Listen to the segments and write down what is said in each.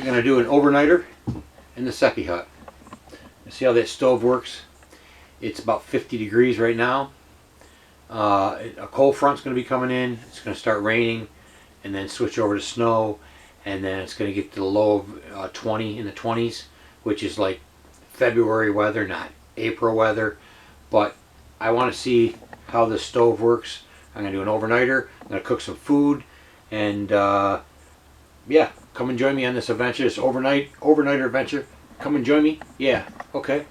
going to do an overnighter in the Seppe Hut. See how that stove works? It's about 50 degrees right now. A cold front's going to be coming in. It's going to start raining and then switch over to snow, and then it's going to get to the low of 20 in the 20s, which is like February weather, not April weather. But I want to see how the stove works. I'm going to do an overnighter. I'm going to cook some food, and yeah, come and join me on this adventure, this overnighter adventure. Come and join me. Yeah, okay.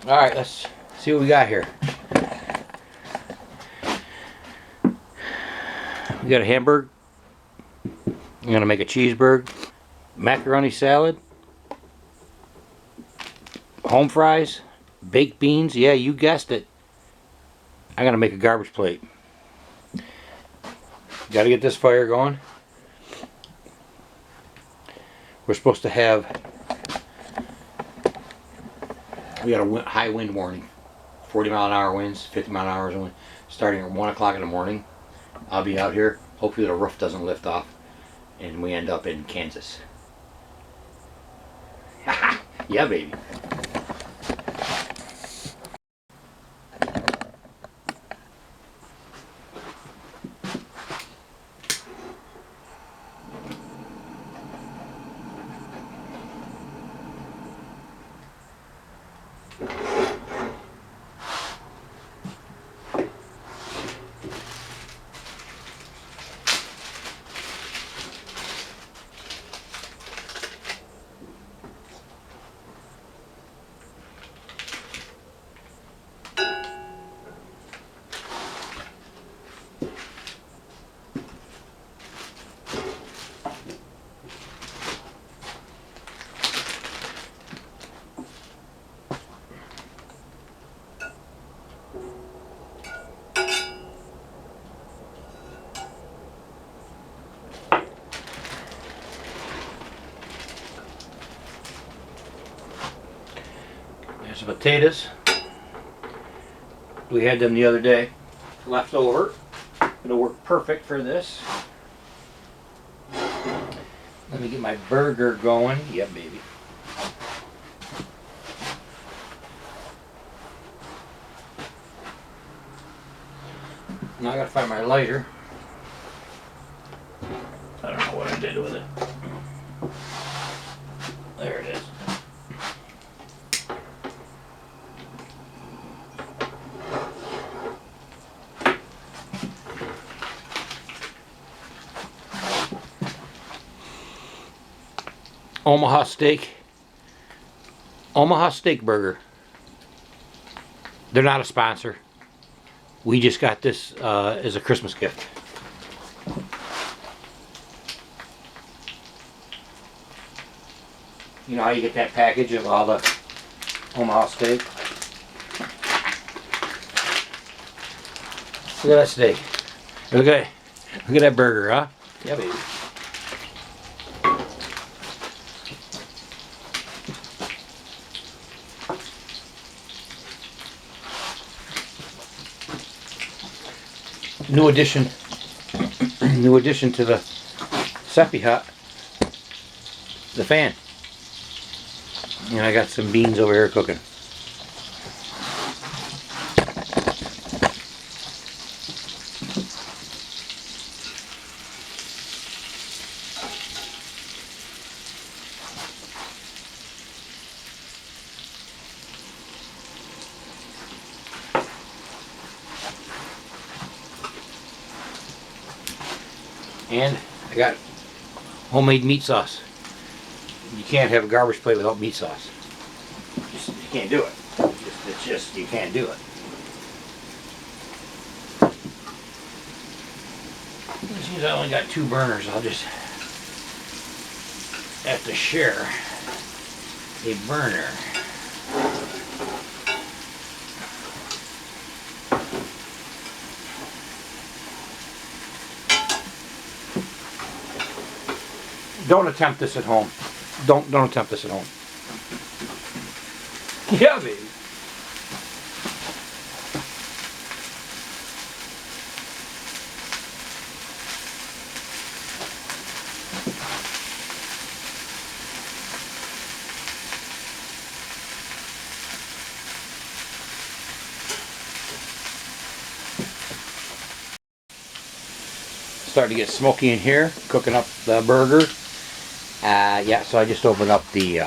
All right, let's see what we got here. We got a hamburger. I'm gonna make a cheeseburger, macaroni salad, home fries, baked beans. Yeah, you guessed it. I'm gonna make a garbage plate. Got to get this fire going. We're supposed to have. We got a high wind warning, 40-mile-an-hour winds, 50-mile-an-hour wind, starting at 1 o'clock in the morning. I'll be out here. Hopefully the roof doesn't lift off and we end up in Kansas. Yeah, baby. There's the potatoes. We had them the other day, left over. It'll work perfect for this. Let me get my burger going. Yeah, baby. Now I gotta find my lighter. I don't know what I did with it. There it is. Omaha steak. Omaha Steak Burger. They're not a sponsor. We just got this as a Christmas gift. You know how you get that package of all the Omaha steak? Look at that steak. Look at that burger, huh? Yeah, baby. New addition to the Seppe Hut, the fan. And I got some beans over here cooking. And I got homemade meat sauce. You can't have a garbage plate without meat sauce. You can't do it. It's just, you can't do it. Since I only got 2 burners, I'll just have to share a burner. Don't attempt this at home. Don't attempt this at home. Yeah, baby. Starting to get smoky in here, cooking up the burger. Yeah, so I just opened up the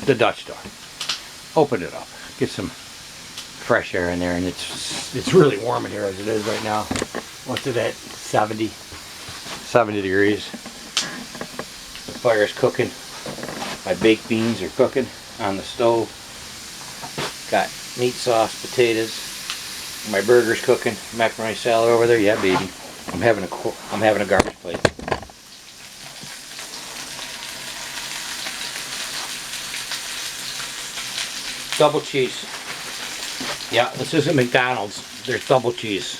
Dutch door. Open it up, get some fresh air in there, and it's really warm in here as it is right now. What's it at? 70 degrees. The fire's cooking. My baked beans are cooking on the stove. Got meat sauce, potatoes. My burger's cooking. Macaroni salad over there. Yeah, baby. I'm having a garbage plate. Double cheese. Yeah, this isn't McDonald's. There's double cheese.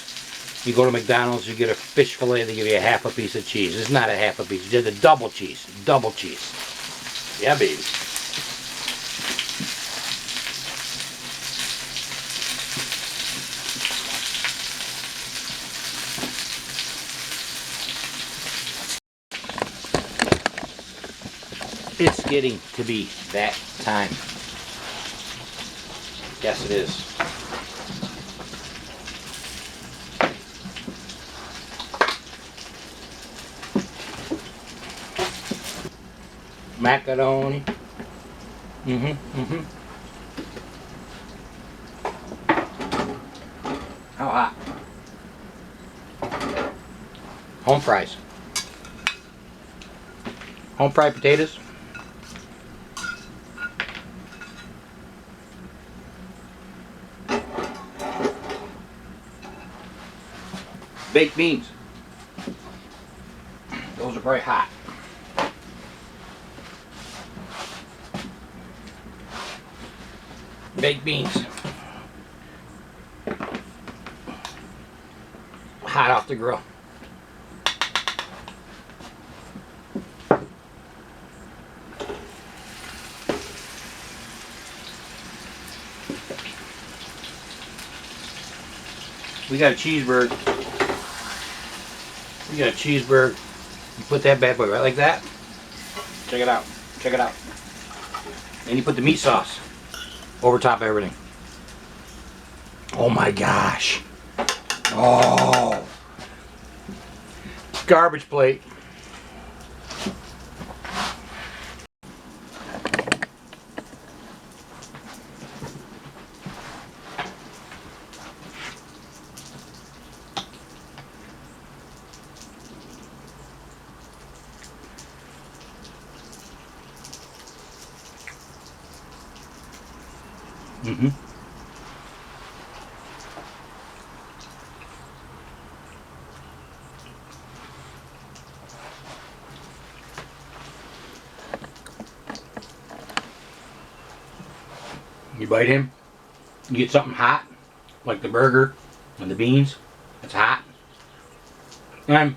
You go to McDonald's, you get a fish fillet, they give you a half a piece of cheese. It's not a half a piece. You did the double cheese. Double cheese. Yeah, baby. It's getting to be that time. Yes, it is. Macaroni. How hot? Home fries. Home fried potatoes. Baked beans. Those are very hot. Baked beans. Hot off the grill. We got a cheeseburger. We got a cheeseburger. You put that bad boy right like that. Check it out. Check it out. And you put the meat sauce over top of everything. Oh my gosh. Oh. Garbage plate. Mm-hmm. You bite him, you get something hot, like the burger and the beans. It's hot. And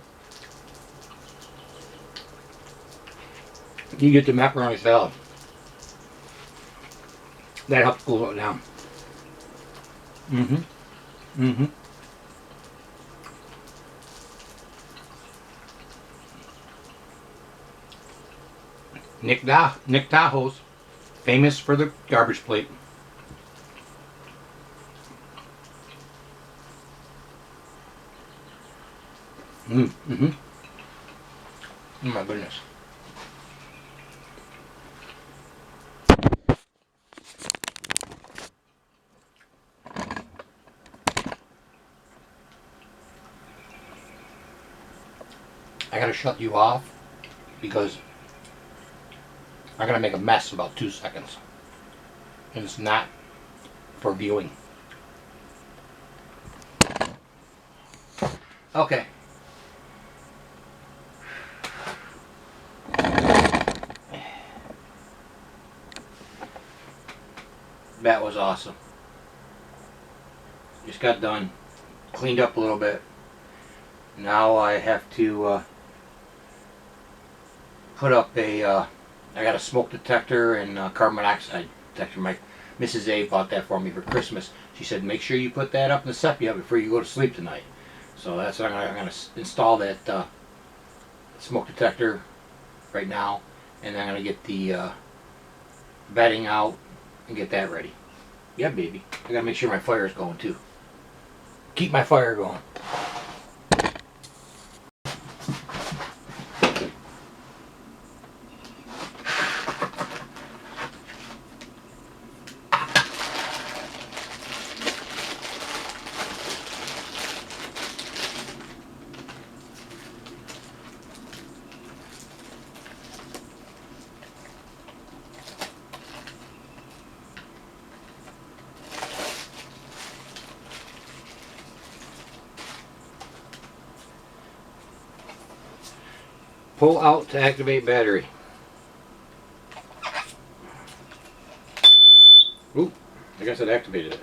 you get the macaroni salad. That helps cool it down. Mm-hmm. Mm-hmm. Nick Tahoe's famous for the garbage plate. Mm-hmm. Oh my goodness. I gotta shut you off because I'm gonna make a mess in about 2 seconds. And it's not for viewing. Okay. That was awesome. Just got done. Cleaned up a little bit. Now I have to put up a, I got a smoke detector and carbon monoxide detector. My Mrs. A bought that for me for Christmas. She said, make sure you put that up in the Seppe Hut before you go to sleep tonight. So that's what I'm going to install that smoke detector right now. And then I'm going to get the bedding out and get that ready. Yeah, baby. I got to make sure my fire is going too. Keep my fire going. Pull out to activate battery. Ooh, I guess it activated it.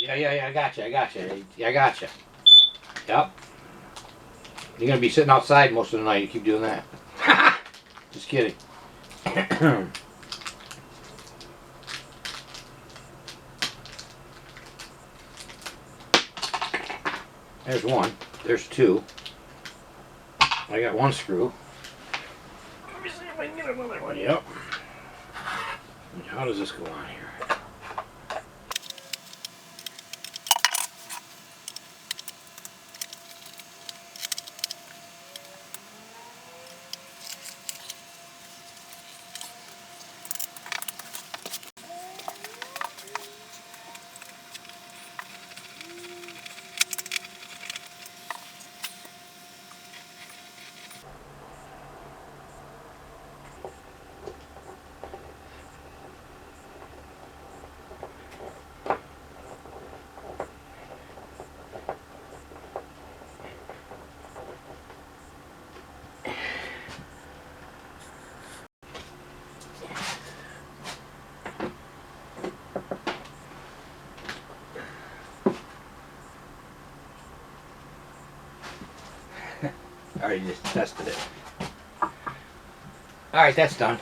Yeah, I gotcha. Yep. You're gonna be sitting outside most of the night. You keep doing that. Just kidding. There's one. There's two. I got one screw. Let me see if I can get another one. Yep. How does this go on here? I already just tested it. Alright, that's done.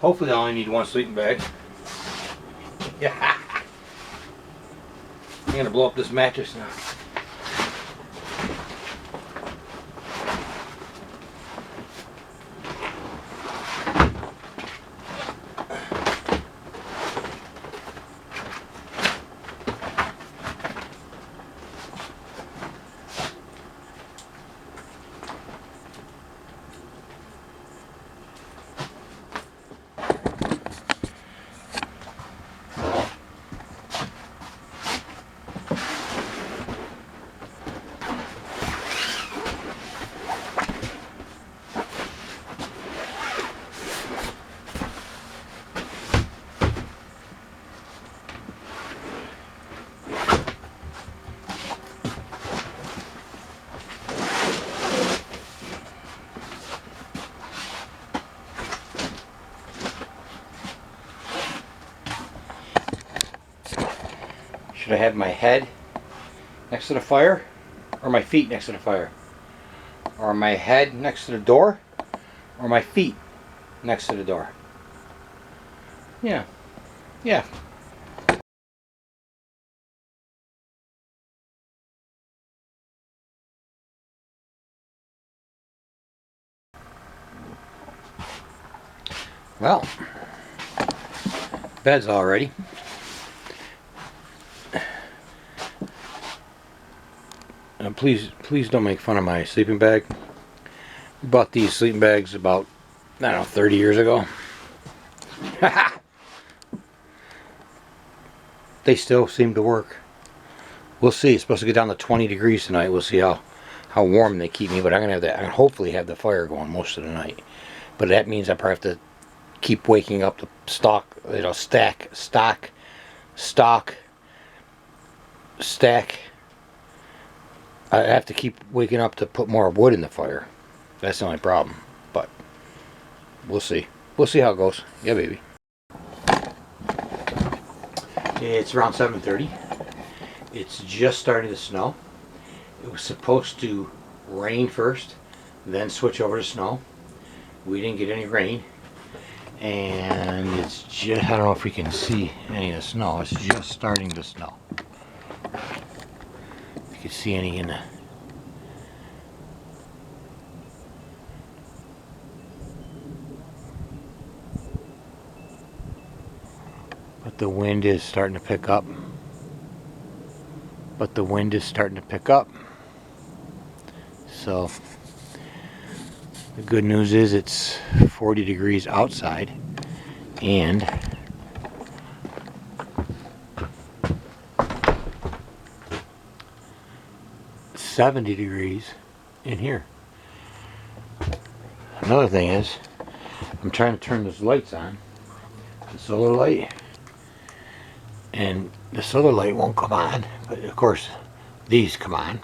Hopefully I only need one sleeping bag. Yeah. I'm gonna blow up this mattress now. Should I have my head next to the fire, or my feet next to the fire? Or my head next to the door, or my feet next to the door? Yeah. Yeah. Well, bed's all ready. Please don't make fun of my sleeping bag. We bought these sleeping bags about, I don't know, 30 years ago. They still seem to work. We'll see. It's supposed to get down to 20 degrees tonight. We'll see how warm they keep me. But I'm gonna have that. I can hopefully have the fire going most of the night. But that means I probably have to keep waking up the stack. I have to keep waking up to put more wood in the fire. That's the only problem. But we'll see. We'll see how it goes. Yeah, baby. It's around 7:30. It's just starting to snow. It was supposed to rain first, then switch over to snow. We didn't get any rain. And it's just, I don't know if we can see any of the snow. It's just starting to snow. If you can see any in the... But the wind is starting to pick up. So the good news is it's 40 degrees outside and $70 degrees in here. Another thing is, I'm trying to turn those lights on, the solar light, and the solar light won't come on, but of course these come on.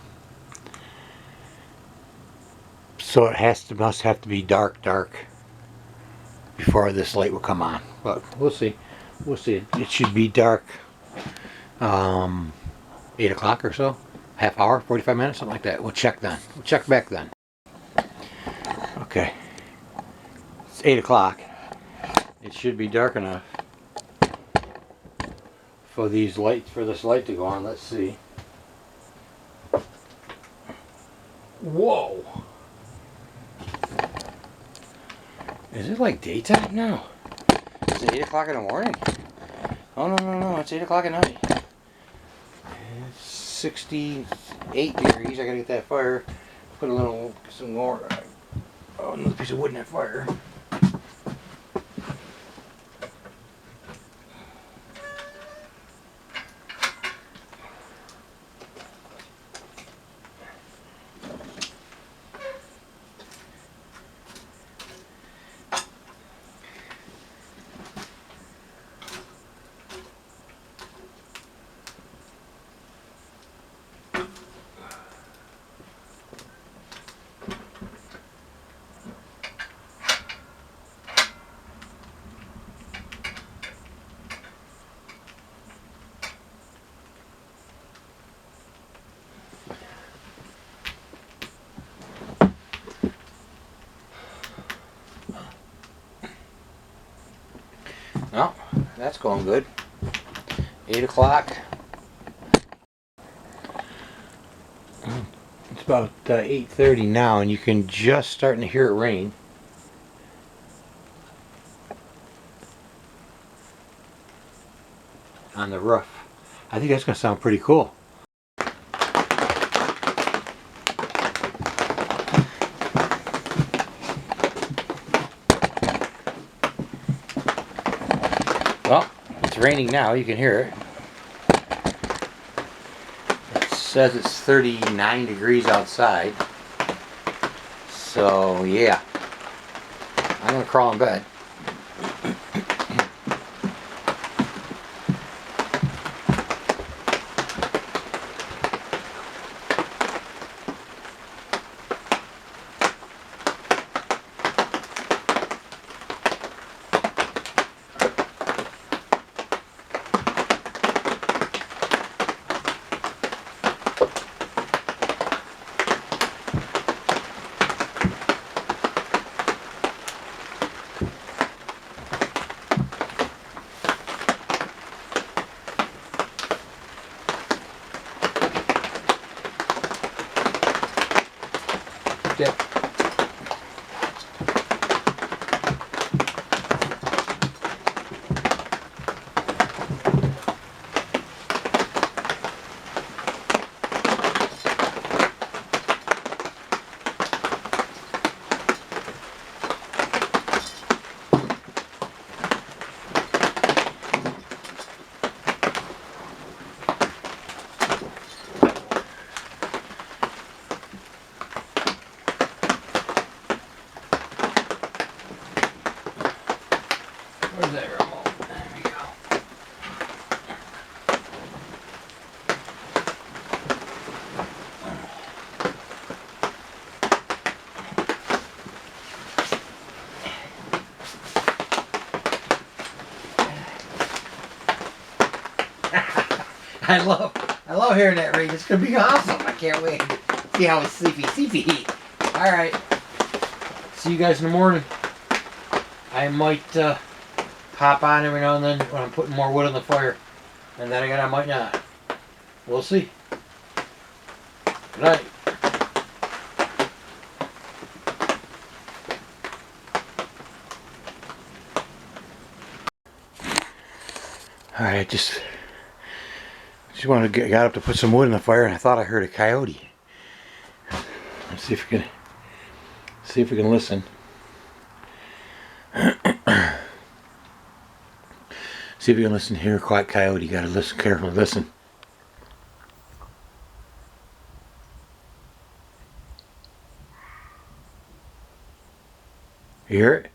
So it must have to be dark before this light will come on. But we'll see. It should be dark 8 o'clock or so. Half hour, 45 minutes, something like that. We'll check then. We'll check back then. Okay. It's 8 o'clock. It should be dark enough for this light to go on. Let's see. Whoa! Is it like daytime now? Is it 8 o'clock in the morning? Oh no, it's 8 o'clock at night. It's 68 degrees. I gotta get that fire. Put some more, another piece of wood in that fire. That's going good. 8 o'clock. It's about 8:30 now, and you can just starting to hear it rain. On the roof. I think that's going to sound pretty cool. Well, it's raining now. You can hear it. It says it's 39 degrees outside. So, yeah. I'm going to crawl in bed. Dip. Where's that remote? There we go. I love hearing that rain. It's gonna be awesome. I can't wait to see how it's sleepy heat. All right. See you guys in the morning. I might hop on every now and then when I'm putting more wood on the fire, and then again I might not. We'll see. Good night. All right, just wanted to got up to put some wood in the fire, and I thought I heard a coyote. Let's see if we can listen. See if you can listen here. Quiet coyote. You gotta listen carefully. Listen. You hear it?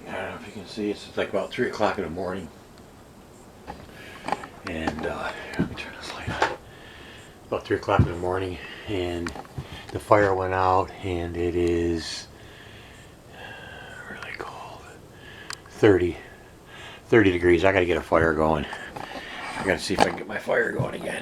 I don't know if you can see. It's like about 3 o'clock in the morning. And let me turn this light on. About 3 o'clock in the morning, and the fire went out, and it is really cold. 30 degrees. I gotta get a fire going. I gotta see if I can get my fire going again.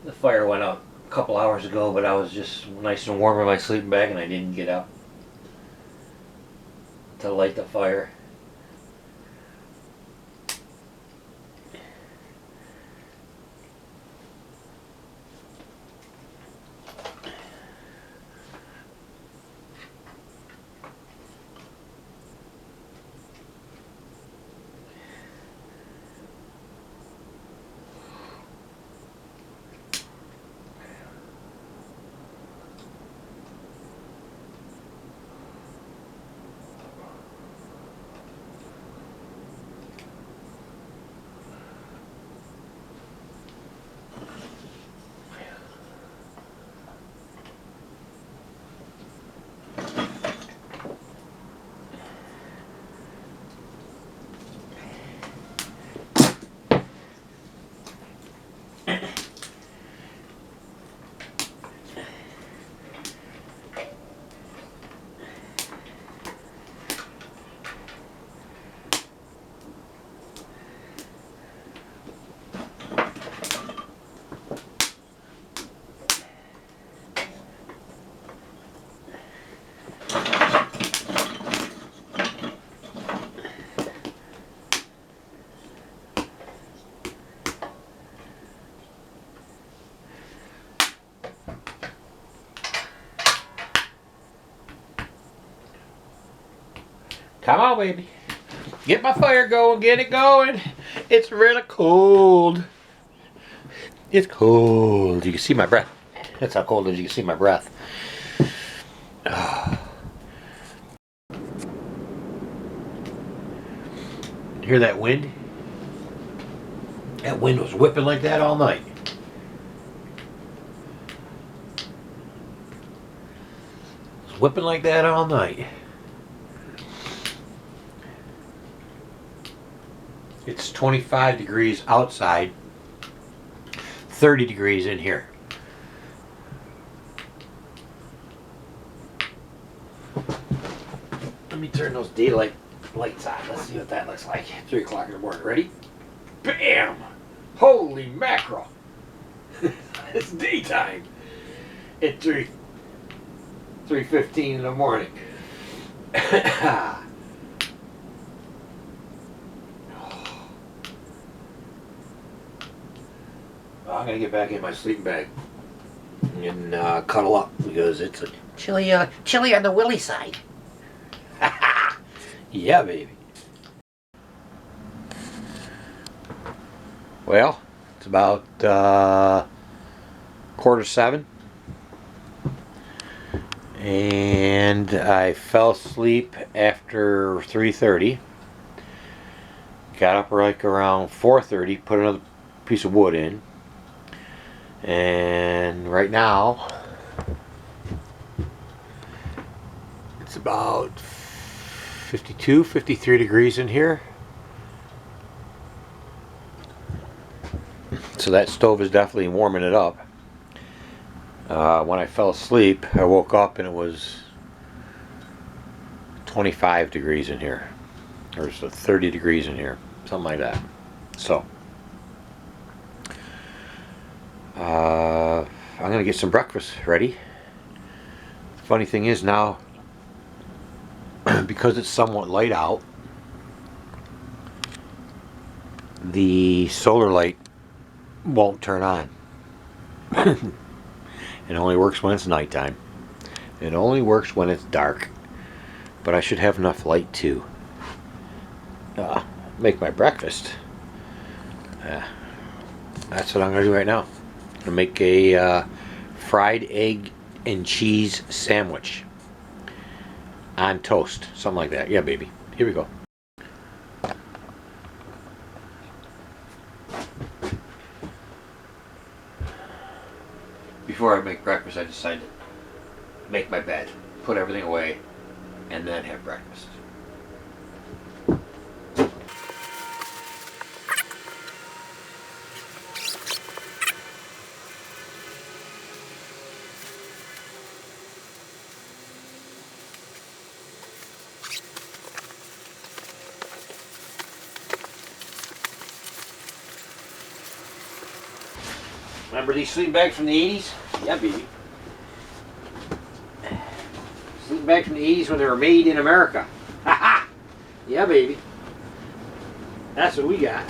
The fire went out a couple hours ago, but I was just nice and warm in my sleeping bag, and I didn't get up to light the fire. Come on, baby. Get my fire going, get it going. It's really cold. It's cold. You can see my breath. That's how cold it is. You can see my breath. Hear that wind? That wind was whipping like that all night. It was whipping like that all night. It's 25 degrees outside, 30 degrees in here. Let me turn those daylight lights on. Let's see what that looks like. 3 o'clock in the morning. Ready? Bam! Holy mackerel! It's daytime. At 3:15 in the morning. I'm gonna get back in my sleeping bag and cuddle up because it's a chilly on the willy side. Yeah, baby. Well, it's about 6:45, and I fell asleep after 3:30. Got up like around 4:30, put another piece of wood in, and right now it's about 52, 53 degrees in here. So that stove is definitely warming it up. When I fell asleep, I woke up and it was 25 degrees in here. Or 30 degrees in here. Something like that. So, I'm going to get some breakfast ready. The funny thing is now, because it's somewhat light out, the solar light won't turn on. It only works when it's nighttime. It only works when it's dark. But I should have enough light to make my breakfast. That's what I'm going to do right now. I'm going to make a fried egg and cheese sandwich on toast. Something like that. Yeah, baby. Here we go. Before I make breakfast, I decided to make my bed, put everything away, and then have breakfast. Remember these sleeping bags from the 80s? Yeah, baby. Sleeping bags from the 80s when they were made in America. Ha ha! Yeah, baby. That's what we got.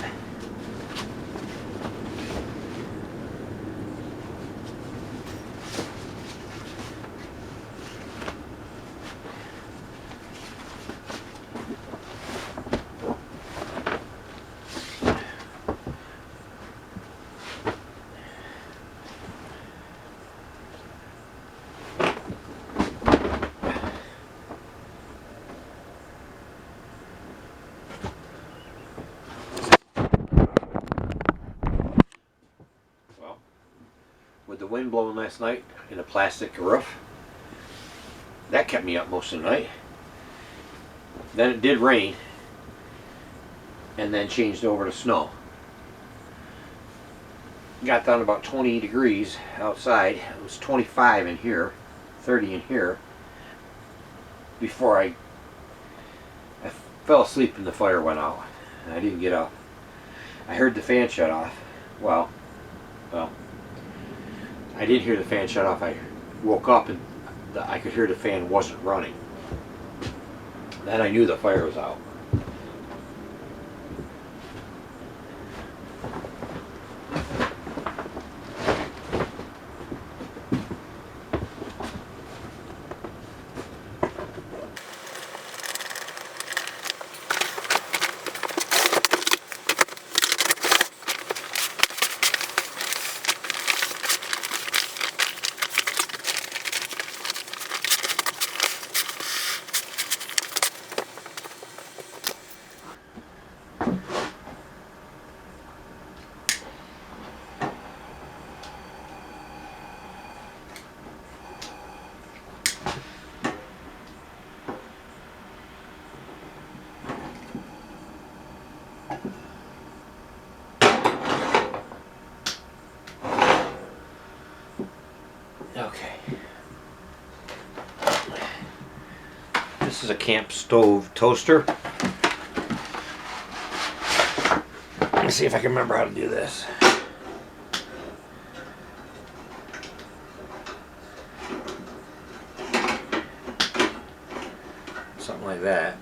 With the wind blowing last night in a plastic roof, that kept me up most of the night. Then it did rain and then changed over to snow. Got down to about 20 degrees outside. It was 25 in here, 30 in here, before I fell asleep and the fire went out. And I didn't get up. I heard the fan shut off. Well, I didn't hear the fan shut off. I woke up and I could hear the fan wasn't running. Then I knew the fire was out. This is a camp stove toaster. Let me see if I can remember how to do this. Something like that.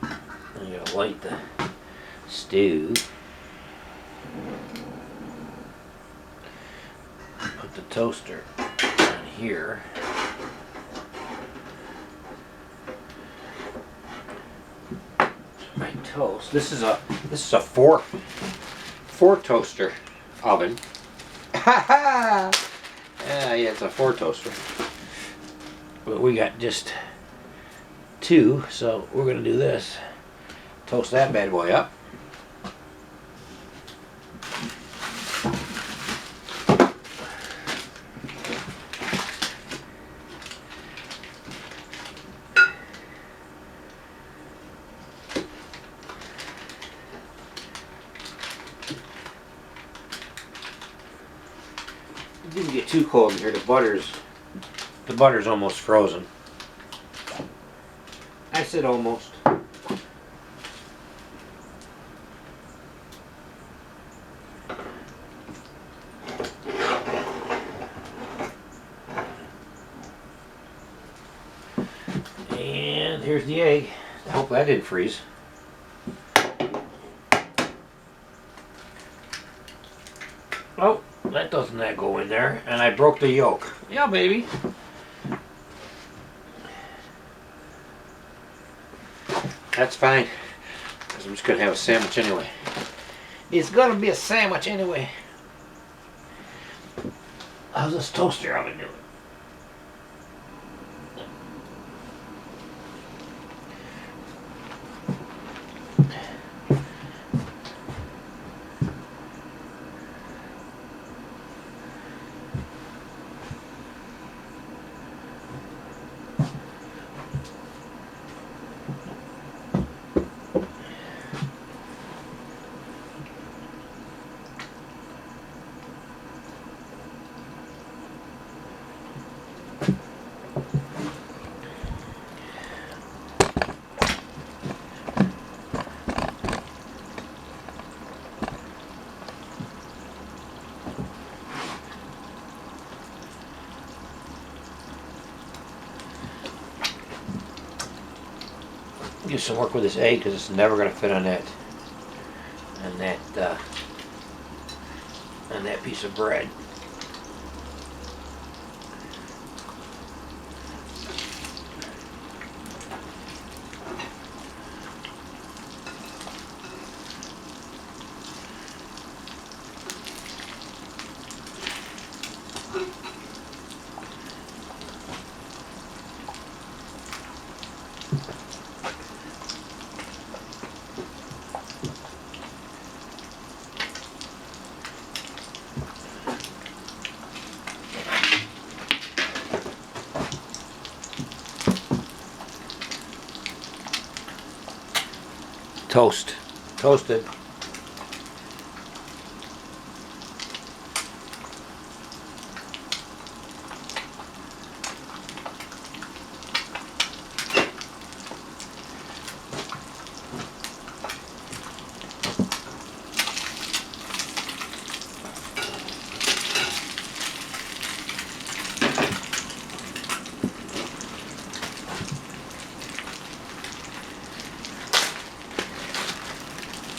And you gotta light the stove. Put the toaster on here. My toast. This is a four toaster oven. Yeah, it's a 4 toaster. But we got just 2, so we're gonna do this. Toast that bad boy up. It didn't get too cold in here. The butter's almost frozen. I said almost. And here's the egg. I hope that didn't freeze. Oh, that doesn't go in there. And I broke the yolk. Yeah, baby. That's fine. Because I'm just going to have a sandwich anyway. It's going to be a sandwich anyway. How's this toaster oven doing? Do some work with this egg because it's never going to fit on that piece of bread. Toasted.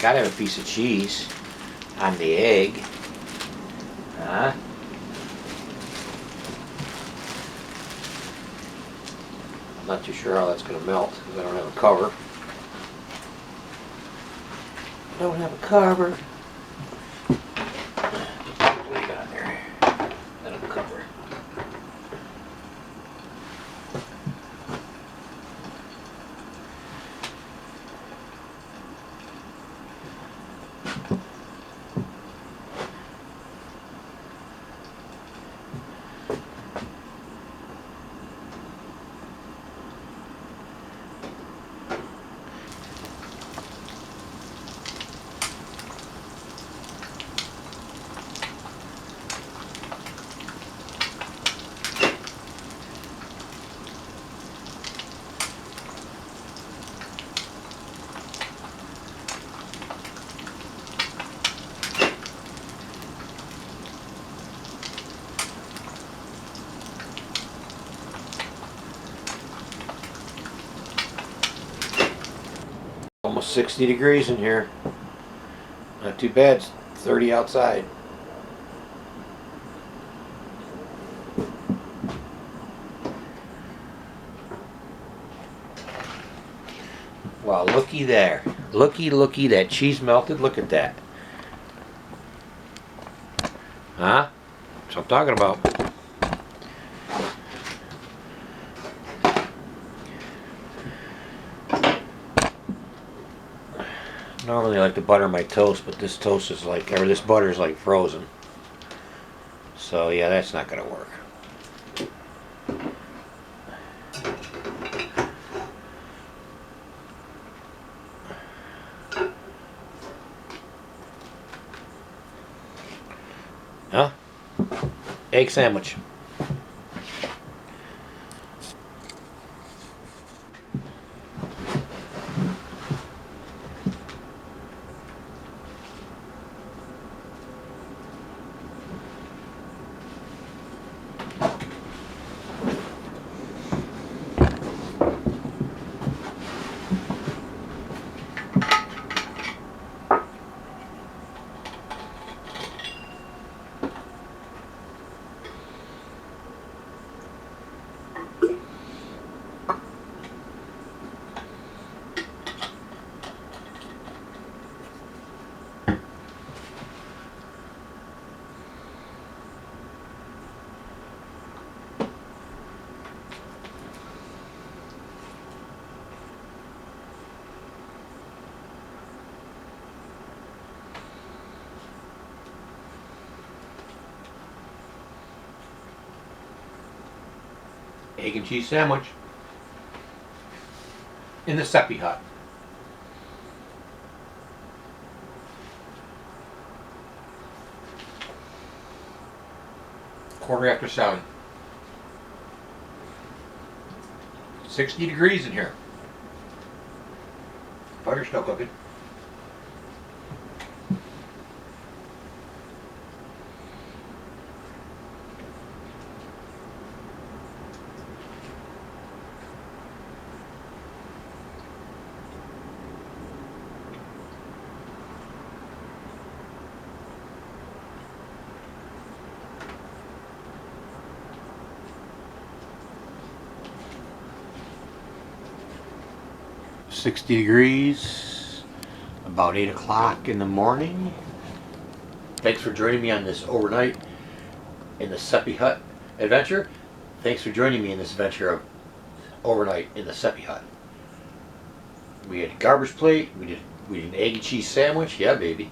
Gotta have a piece of cheese on the egg. Huh? I'm not too sure how that's going to melt because I don't have a cover. I don't have a cover. What do you got there? I don't have a cover. Almost 60 degrees in here. Not too bad. It's 30 outside. Wow, looky there. Looky, that cheese melted. Look at that. Huh? That's what I'm talking about. Normally I like to butter my toast, but this toast is like, or this butter is like frozen. So yeah, that's not gonna work. Huh? Egg sandwich. Egg and cheese sandwich in the Seppe Hut. Quarter after 7. 60 degrees in here. Butter's still cooking. .60 degrees, about 8 o'clock in the morning. Thanks for joining me on this overnight in the Seppe Hut adventure. Thanks for joining me in this adventure of overnight in the Seppe Hut. We had a garbage plate, we did an egg and cheese sandwich, yeah baby.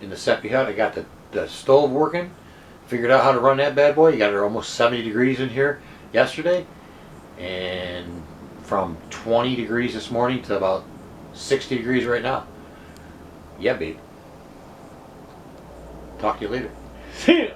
In the Seppe Hut, I got the stove working, figured out how to run that bad boy. You got it almost 70 degrees in here yesterday, and from 20 degrees this morning to about 60 degrees right now. Yeah, babe. Talk to you later. See ya.